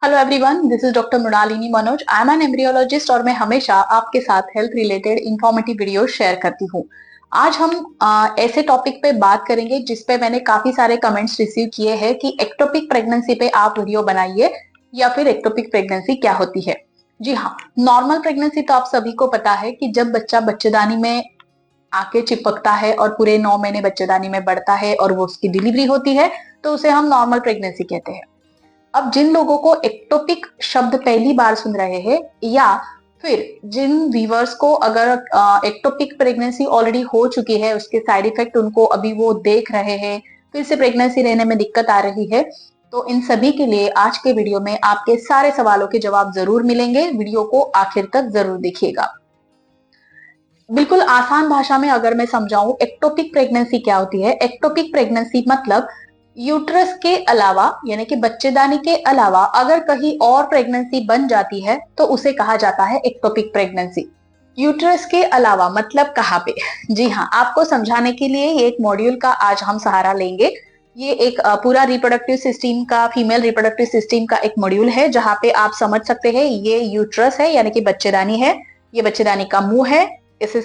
Hello everyone, this is doctor Mrinalini Manoj. I am an embryologist और मैं हमेशा आपके साथ health related informative video share करती हूँ। आज हम ऐसे टॉपिक पे बात करेंगे जिस पे मैंने काफी सारे कमेंट्स रिसीव किए हैं कि एक्टोपिक प्रेगनेंसी पे आप वीडियो बनाइए या फिर एक्टोपिक प्रेगनेंसी क्या होती है। जी हाँ, नॉर्मल प्रेगनेंसी तो आप सभी को पता है कि जब बच्चा बच्चेदानी में आके चिपकता है और पूरे 9 महीने बच्चेदानी में बढ़ता है और वो उसकी डिलीवरी होती है, तो उसे हम नॉर्मल प्रेगनेंसी कहते हैं। अब जिन लोगों को एक्टोपिक शब्द पहली बार सुन रहे हैं या फिर जिन व्यूवर्स को अगर एक्टोपिक प्रेगनेंसी ऑलरेडी हो चुकी है, उसके साइड इफेक्ट उनको अभी वो देख रहे हैं, फिर से प्रेगनेंसी रहने में दिक्कत आ रही है, तो इन सभी के लिए आज के वीडियो में आपके सारे सवालों के जवाब जरूर मिलेंगे। वीडियो को आखिर तक जरूर देखिएगा। बिल्कुल आसान भाषा में अगर मैं समझाऊं एक्टोपिक प्रेगनेंसी क्या होती है। एक्टोपिक प्रेगनेंसी मतलब यूट्रस के अलावा यानी कि बच्चेदानी के अलावा अगर कहीं और प्रेगनेंसी बन जाती है तो उसे कहा जाता है एक्टोपिक प्रेगनेंसी। यूट्रस के अलावा मतलब कहाँ पे? जी हाँ, आपको समझाने के लिए ये एक मॉड्यूल का आज हम सहारा लेंगे। ये एक पूरा रिप्रोडक्टिव सिस्टम का, फीमेल रिप्रोडक्टिव सिस्टम का एक मॉड्यूल है जहाँ पे आप समझ सकते हैं ये यूट्रस है यानी कि बच्चेदानी है, ये बच्चेदानी का मुंह है, इसे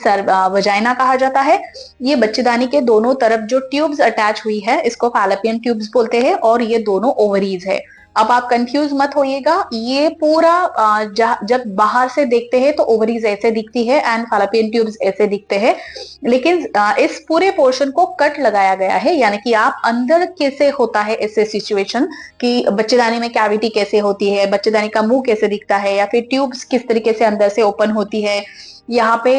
वजाइना कहा जाता है। ये बच्चेदानी के दोनों तरफ जो ट्यूब्स अटैच हुई है इसको फैलोपियन ट्यूब्स बोलते हैं और ये दोनों ओवरीज है। अब आप कंफ्यूज मत होइएगा, ये पूरा जब बाहर से देखते हैं तो ओवरीज ऐसे दिखती है एंड फैलोपियन ट्यूब्स ऐसे दिखते हैं, लेकिन इस पूरे पोर्शन को कट लगाया गया है यानी कि आप अंदर कैसे होता है ऐसे सिचुएशन कि बच्चेदानी में कैविटी कैसे होती है, बच्चेदानी का मुंह कैसे दिखता है या फिर ट्यूब्स किस तरीके से अंदर से ओपन होती है, यहाँ पे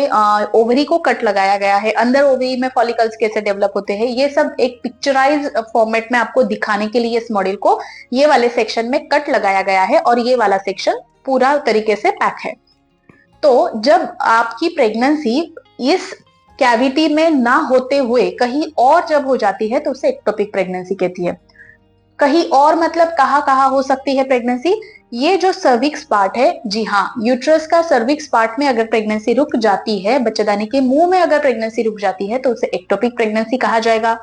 ओवरी को कट लगाया गया है, अंदर ओवरी में फॉलिकल्स कैसे डेवलप होते हैं, ये सब एक पिक्चराइज फॉर्मेट में आपको दिखाने के लिए इस मॉड्यूल को ये वाले सेक्शन में कट लगाया गया है और ये वाला सेक्शन पूरा तरीके से पैक है। तो जब आपकी प्रेगनेंसी इस कैविटी में ना होते हुए कहीं और जब हो जाती है तो उसे एक्टोपिक प्रेगनेंसी कहती है। कहीं और मतलब कहाँ कहाँ हो सकती है प्रेगनेंसी? ये जो सर्विक्स पार्ट है, जी हाँ, यूट्रस का सर्विक्स पार्ट में अगर प्रेगनेंसी रुक जाती है, बच्चेदानी के मुंह में अगर प्रेगनेंसी रुक जाती है तो उसे एक्टोपिक प्रेगनेंसी कहा जाएगा।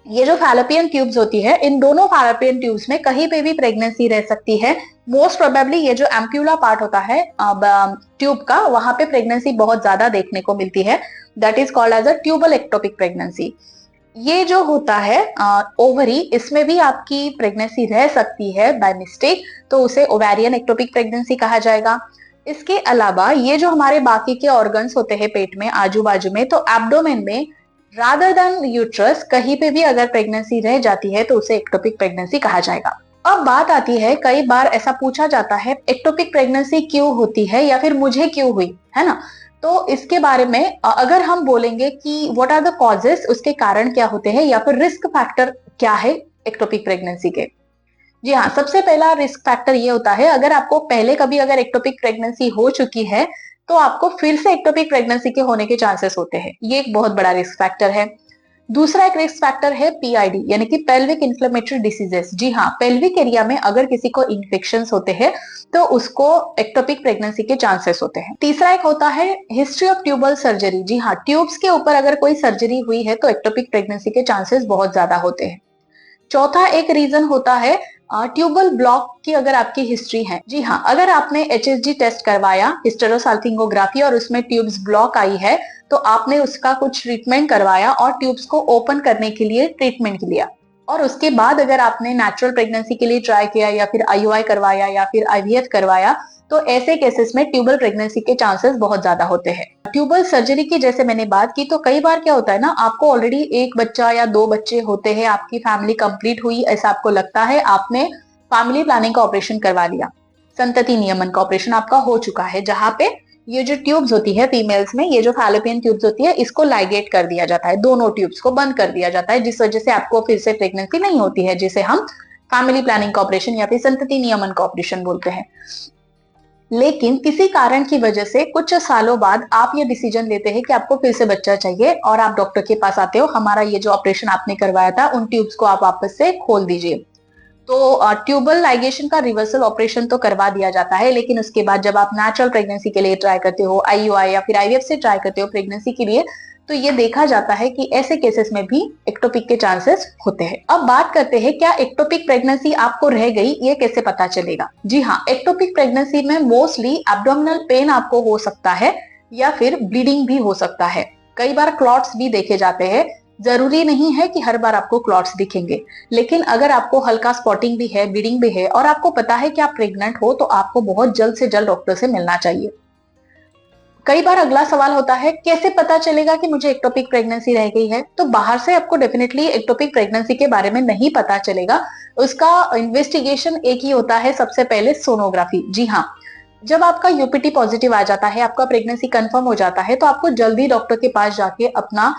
ये जो फैलोपियन ट्यूब्स होती है, इन दोनों फैलोपियन ट्यूब्स में कहीं पे भी प्रेगनेंसी रह सकती है। मोस्ट प्रोबेबली ये जो एम्प्यूला पार्ट होता है ट्यूब का, वहां पे प्रेगनेंसी बहुत ज्यादा देखने को मिलती है। That is called as a tubal ectopic pregnancy. ये जो होता है ओवरी, इसमें भी आपकी प्रेगनेंसी रह सकती है बाय मिस्टेक, तो उसे ओवेरियन एक्टोपिक प्रेगनेंसी कहा जाएगा। इसके अलावा ये जो हमारे बाकी के ऑर्गन्स होते हैं पेट में आजू बाजू में, तो एब्डोमेन में रादर देन यूट्रस कहीं पे भी अगर प्रेगनेंसी रह जाती है तो उसे एक्टोपिक प्रेगनेंसी कहा जाएगा। अब बात आती है, कई बार ऐसा पूछा जाता है एक्टोपिक प्रेगनेंसी क्यों होती है या फिर मुझे क्यों हुई, है ना? तो इसके बारे में अगर हम बोलेंगे कि व्हाट आर द कॉजेस, उसके कारण क्या होते हैं या फिर रिस्क फैक्टर क्या है एक्टोपिक प्रेगनेंसी के। जी हाँ, सबसे पहला रिस्क फैक्टर ये होता है, अगर आपको पहले कभी अगर एक्टोपिक प्रेगनेंसी हो चुकी है तो आपको फिर से एक्टोपिक प्रेगनेंसी के होने के चांसेस होते हैं। ये एक बहुत बड़ा रिस्क फैक्टर है। दूसरा एक रिस्क फैक्टर है पीआईडी यानी कि पेल्विक इन्फ्लेमेटरी डिसीजेस। जी हाँ, पेल्विक एरिया में अगर किसी को इन्फेक्शंस होते हैं तो उसको एक्टोपिक प्रेगनेंसी के चांसेस होते हैं। तीसरा एक होता है हिस्ट्री ऑफ ट्यूबल सर्जरी। जी हाँ, ट्यूब्स के ऊपर अगर कोई सर्जरी हुई है तो एक्टोपिक प्रेगनेंसी के चांसेस बहुत ज्यादा होते हैं। चौथा एक रीजन होता है ट्यूबल ब्लॉक की अगर आपकी हिस्ट्री है। जी हाँ, अगर आपने एचएसजी टेस्ट करवाया, हिस्टेरोसाल्पिंगोग्राफी, और उसमें ट्यूब्स ब्लॉक आई है तो आपने उसका कुछ ट्रीटमेंट करवाया और ट्यूब्स को ओपन करने के लिए ट्रीटमेंट लिया, और उसके बाद अगर आपने नेचुरल प्रेगनेंसी के लिए ट्राई किया या फिर आईयूआई करवाया या फिर आईवीएफ करवाया, तो ऐसे केसेस में ट्यूबल प्रेगनेंसी के चांसेस बहुत ज्यादा होते हैं। ट्यूबल सर्जरी की जैसे मैंने बात की, तो कई बार क्या होता है ना, आपको ऑलरेडी एक बच्चा या दो बच्चे होते हैं, आपकी फैमिली कंप्लीट हुई ऐसा आपको लगता है, आपने फैमिली प्लानिंग का ऑपरेशन करवा लिया, संतति नियमन का ऑपरेशन आपका हो चुका है, जहां पे ये जो ट्यूब्स होती है फीमेल्स में, ये जो फैलोपियन ट्यूब्स होती है, इसको लाइगेट कर दिया जाता है, दोनों ट्यूब्स को बंद कर दिया जाता है, जिस वजह से आपको फिर से प्रेगनेंसी नहीं होती है, जिसे हम फैमिली प्लानिंग का ऑपरेशन या फिर संतति नियमन का ऑपरेशन बोलते हैं। लेकिन किसी कारण की वजह से कुछ सालों बाद आप ये डिसीजन लेते हैं कि आपको फिर से बच्चा चाहिए और आप डॉक्टर के पास आते हो, हमारा ये जो ऑपरेशन आपने करवाया था उन ट्यूब्स को आप वापस से खोल दीजिए। तो ट्यूबल लाइगेशन का रिवर्सल ऑपरेशन तो करवा दिया जाता है, लेकिन उसके बाद जब आप नेचुरल प्रेगनेंसी के लिए ट्राई करते हो, आईयूआई या फिर आईवीएफ से ट्राई करते हो प्रेगनेंसी के लिए, तो ये देखा जाता है कि ऐसे केसेस में भी एक्टोपिक के चांसेस होते हैं। अब बात करते हैं क्या एक्टोपिक प्रेगनेंसी आपको रह गई, ये कैसे पता चलेगा? जी हाँ, एक्टोपिक प्रेगनेंसी में मोस्टली एब्डोमिनल पेन आपको हो सकता है या फिर ब्लीडिंग भी हो सकता है। कई बार क्लॉट्स भी देखे जाते हैं। जरूरी नहीं है कि हर बार आपको क्लॉट्स दिखेंगे, लेकिन अगर आपको हल्का स्पॉटिंग भी है, ब्लीडिंग भी है और आपको पता है कि आप प्रेग्नेंट हो, तो आपको बहुत जल्द से जल्द डॉक्टर से मिलना चाहिए। कई बार अगला सवाल होता है कैसे पता चलेगा कि मुझे एक्टोपिक प्रेगनेंसी रह गई है? तो बाहर से आपको डेफिनेटली एक्टोपिक प्रेगनेंसी के बारे में नहीं पता चलेगा। उसका इन्वेस्टिगेशन एक ही होता है, सबसे पहले सोनोग्राफी। जी हाँ, जब आपका यूपीटी पॉजिटिव आ जाता है, आपका प्रेगनेंसी कंफर्म हो जाता है, तो आपको जल्दी डॉक्टर के पास जाके अपना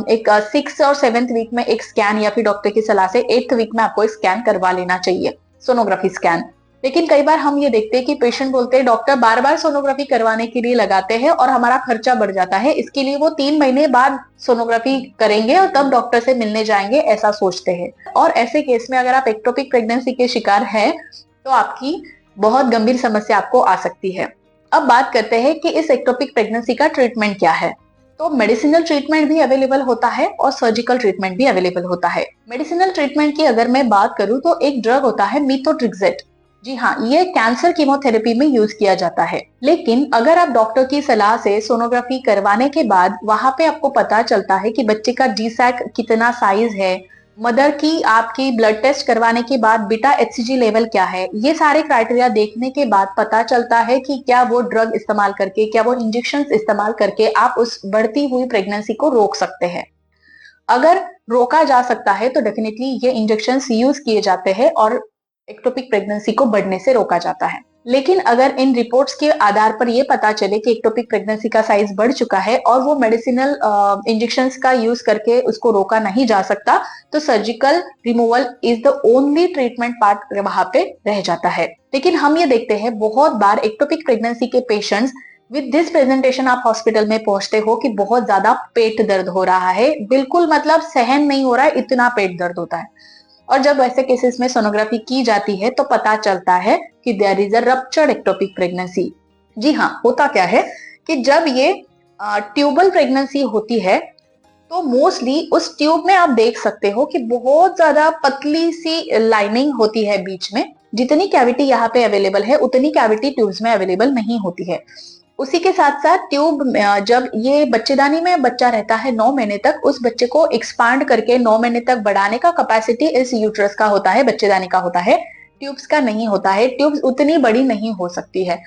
एक 6 और 7th वीक में एक स्कैन या फिर डॉक्टर की सलाह से 8th वीक में आपको स्कैन करवा लेना चाहिए, सोनोग्राफी स्कैन। लेकिन कई बार हम ये देखते हैं कि पेशेंट बोलते हैं डॉक्टर बार बार सोनोग्राफी करवाने के लिए लगाते हैं और हमारा खर्चा बढ़ जाता है, इसके लिए वो 3 महीने बाद सोनोग्राफी करेंगे और तब डॉक्टर से मिलने जाएंगे, ऐसा सोचते हैं। और ऐसे केस में अगर आप एक्टोपिक प्रेगनेंसी के शिकार हैं तो आपकी बहुत गंभीर समस्या आपको आ सकती है। अब बात करते हैं कि इस एक्टोपिक प्रेगनेंसी का ट्रीटमेंट क्या है। तो मेडिसिनल ट्रीटमेंट भी अवेलेबल होता है और सर्जिकल ट्रीटमेंट भी अवेलेबल होता है। मेडिसिनल ट्रीटमेंट की अगर मैं बात करूं तो एक ड्रग होता है मीथोट्रिक्सेट। जी हाँ, ये कैंसर कीमोथेरेपी में यूज किया जाता है। लेकिन अगर आप डॉक्टर की सलाह से सोनोग्राफी करवाने के बाद वहां पे आपको पता चलता है कि बच्चे का जीसैक कितना साइज है, मदर की आपकी ब्लड टेस्ट करवाने के बाद बीटा एचसीजी लेवल क्या है, ये सारे क्राइटेरिया देखने के बाद पता चलता है कि क्या वो ड्रग इस्तेमाल करके, क्या वो इंजेक्शन इस्तेमाल करके आप उस बढ़ती हुई प्रेगनेंसी को रोक सकते हैं। अगर रोका जा सकता है तो डेफिनेटली ये इंजेक्शन यूज किए जाते हैं और एक्टोपिक प्रेगनेंसी को बढ़ने से रोका जाता है। लेकिन अगर इन रिपोर्ट्स के आधार पर यह पता चले कि एक्टोपिक प्रेगनेंसी का साइज बढ़ चुका है और वो मेडिसिनल इंजेक्शंस का यूज करके उसको रोका नहीं जा सकता, तो surgical removal is the only treatment part वहां पे रह जाता है। लेकिन हम ये देखते हैं बहुत बार एक्टोपिक प्रेगनेंसी के पेशेंट्स विद दिस प्रेजेंटेशन आप हॉस्पिटल में पहुंचते हो कि बहुत ज्यादा पेट दर्द हो रहा है, बिल्कुल मतलब सहन नहीं हो रहा है, इतना पेट दर्द होता है। और जब ऐसे केसेस में सोनोग्राफी की जाती है तो पता चलता है कि there is a ruptured ectopic pregnancy. जी हाँ, होता क्या है कि जब ये ट्यूबल प्रेगनेंसी होती है तो मोस्टली उस ट्यूब में आप देख सकते हो कि बहुत ज्यादा पतली सी लाइनिंग होती है बीच में। जितनी कैविटी यहाँ पे अवेलेबल है उतनी कैविटी ट्यूब्स में अवेलेबल नहीं होती है। उसी के साथ साथ ट्यूब जब ये बच्चेदानी में बच्चा रहता है 9 महीने तक, उस बच्चे को एक्सपांड करके 9 महीने तक बढ़ाने का कैपेसिटी इस यूट्रस का होता है, बच्चेदानी का होता है, ट्यूब्स का नहीं होता है। ट्यूब्स उतनी बड़ी नहीं हो सकती है।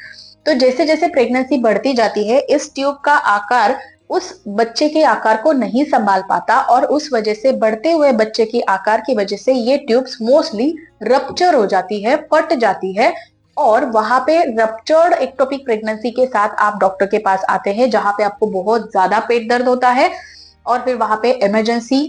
तो जैसे जैसे प्रेगनेंसी बढ़ती जाती है इस ट्यूब का आकार उस बच्चे के आकार को नहीं संभाल पाता और उस वजह से बढ़ते हुए बच्चे के आकार की वजह से ये ट्यूब्स मोस्टली रप्चर हो जाती है, फट जाती है। और वहां पे रप्चर्ड एक्टोपिक प्रेगनेंसी के साथ आप डॉक्टर के पास आते हैं जहां पे आपको बहुत ज्यादा पेट दर्द होता है और फिर वहां पे इमरजेंसी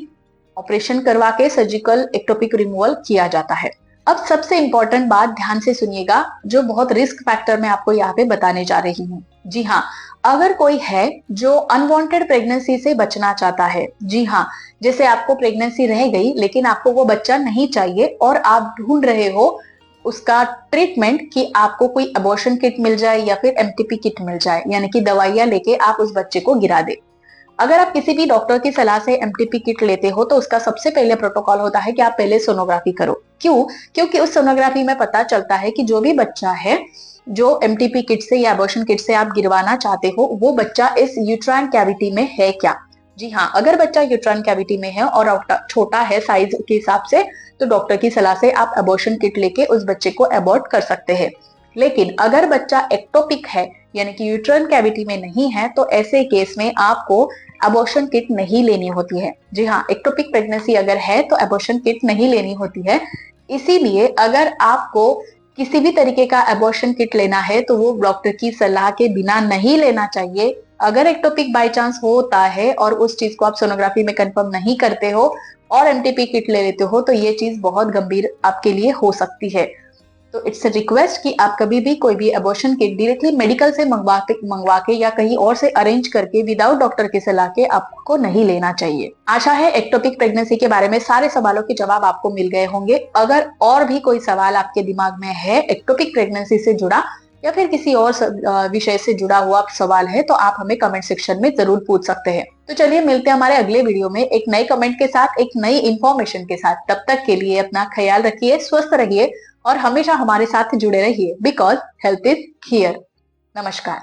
ऑपरेशन करवा के सर्जिकल एक्टोपिक रिमूवल किया जाता है। अब सबसे इंपॉर्टेंट बात ध्यान से सुनिएगा, जो बहुत रिस्क फैक्टर मैं आपको यहाँ पे बताने जा रही हूँ। जी हाँ, अगर कोई है जो अनवांटेड प्रेगनेंसी से बचना चाहता है, जी हाँ, जैसे आपको प्रेगनेंसी रह गई लेकिन आपको वो बच्चा नहीं चाहिए और आप ढूंढ रहे हो उसका ट्रीटमेंट कि आपको कोई अबॉर्शन किट मिल जाए या फिर एमटीपी किट मिल जाए, यानी कि दवाइयां लेके आप उस बच्चे को गिरा दे। अगर आप किसी भी डॉक्टर की सलाह से एमटीपी किट लेते हो तो उसका सबसे पहले प्रोटोकॉल होता है कि आप पहले सोनोग्राफी करो। क्यों? क्योंकि उस सोनोग्राफी में पता चलता है कि जो भी बच्चा है जो एमटीपी किट से या अबॉर्शन किट से आप गिरवाना चाहते हो वो बच्चा इस यूट्राइन कैविटी में है क्या। जी हाँ, अगर बच्चा यूट्राइन कैविटी में है और छोटा है साइज के हिसाब से तो डॉक्टर की सलाह से आप अबॉर्शन किट लेके उस बच्चे को अबॉर्ट कर सकते हैं। लेकिन अगर बच्चा एक्टोपिक है यानी कि यूट्राइन कैविटी में नहीं है तो ऐसे केस में आपको अबॉर्शन किट नहीं लेनी होती है। जी हाँ, एक्टोपिक प्रेगनेंसी अगर है तो अबॉर्शन किट नहीं लेनी होती है। इसीलिए अगर आपको किसी भी तरीके का अबॉर्शन किट लेना है तो वो डॉक्टर की सलाह के बिना नहीं लेना चाहिए। अगर एक्टोपिक बाय चांस होता है और उस चीज को आप सोनोग्राफी में कंफर्म नहीं करते हो और एमटीपी किट ले लेते हो तो ये चीज बहुत गंभीर आपके लिए हो सकती है। तो इट्स अ रिक्वेस्ट कि आप कभी भी कोई भी अबॉर्शन किट डायरेक्टली मेडिकल से मंगवा के या कहीं और से अरेंज करके विदाउट डॉक्टर की सलाह के आपको नहीं लेना चाहिए। आशा है एक्टोपिक प्रेगनेंसी के बारे में सारे सवालों के जवाब आपको मिल गए होंगे। अगर और भी कोई सवाल आपके दिमाग में है एक्टोपिक प्रेगनेंसी से जुड़ा या फिर किसी और विषय से जुड़ा हुआ सवाल है तो आप हमें कमेंट सेक्शन में जरूर पूछ सकते हैं। तो चलिए मिलते हैं हमारे अगले वीडियो में एक नए कमेंट के साथ, एक नई इंफॉर्मेशन के साथ। तब तक के लिए अपना ख्याल रखिए, स्वस्थ रहिए और हमेशा हमारे साथ जुड़े रहिए, बिकॉज हेल्थ इज हियर। नमस्कार।